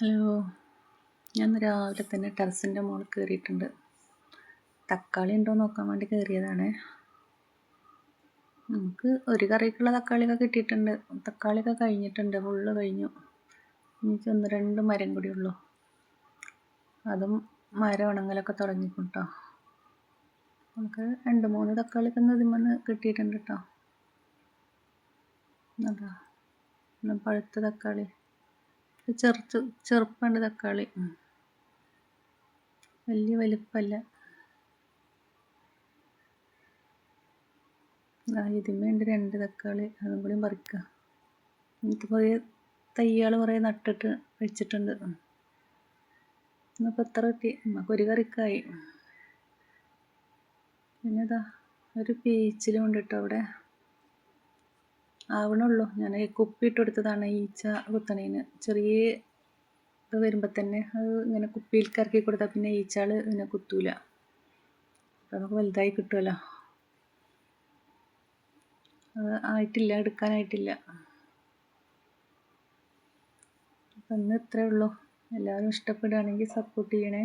Hello, ഞാൻ ഇന്ന് രാവിലെ തന്നെ ടെറസിൻ്റെ മുകളിൽ കയറിയിട്ടുണ്ട്. തക്കാളി ഉണ്ടോ നോക്കാൻ വേണ്ടി കയറിയതാണ്. നമുക്ക് ഒരു കറിക്കുള്ള തക്കാളിയൊക്കെ കിട്ടിയിട്ടുണ്ട്. തക്കാളിയൊക്കെ കഴിഞ്ഞിട്ടുണ്ട്, ഫുള്ള് കഴിഞ്ഞു. എനിക്ക് 1-2 മരം കൂടി ഉള്ളൂ. അതും മരം ഉണങ്ങലൊക്കെ തുടങ്ങിക്കും കേട്ടോ. നമുക്ക് 2-3 തക്കാളിയൊക്കെ ഇതിന്മേന്ന് കിട്ടിയിട്ടുണ്ട് കേട്ടോ. അതാ പഴുത്ത തക്കാളി, ചെറുപ്പുണ്ട് തക്കാളി, വലിയ വലിപ്പമല്ല. ഇതിന്മേലുണ്ട് 2 തക്കാളി, അതും കൂടി പറിക്കുക. എനിക്ക് കുറേ തൈകൾ കുറേ നട്ടിട്ട് വെച്ചിട്ടുണ്ട്. ഇന്നിപ്പോൾ എത്ര കിട്ടി? നമുക്ക് ഒരു കറിക്കായി. പിന്നെ ഇതാ ഒരു പീച്ചിലും ഉണ്ട് കേട്ടോ അവിടെ. ആവണുള്ളൂ. ഞാൻ കുപ്പി ഇട്ട് കൊടുത്തതാണ് ഈച്ച കുത്തണേന്. ചെറിയ ഇത് വരുമ്പോൾ തന്നെ അത് ഇങ്ങനെ കുപ്പിയിൽ കറക്കി കൊടുത്താൽ പിന്നെ ഈച്ചകൾ ഇങ്ങനെ കുത്തൂല. അപ്പോൾ നമുക്ക് വലുതായി കിട്ടുമല്ലോ. അത് ആയിട്ടില്ല, എടുക്കാനായിട്ടില്ല. അപ്പം ഇന്ന് ഇത്രയേ ഉള്ളൂ. എല്ലാവരും ഇഷ്ടപ്പെടുകയാണെങ്കിൽ സപ്പോർട്ട് ചെയ്യണേ.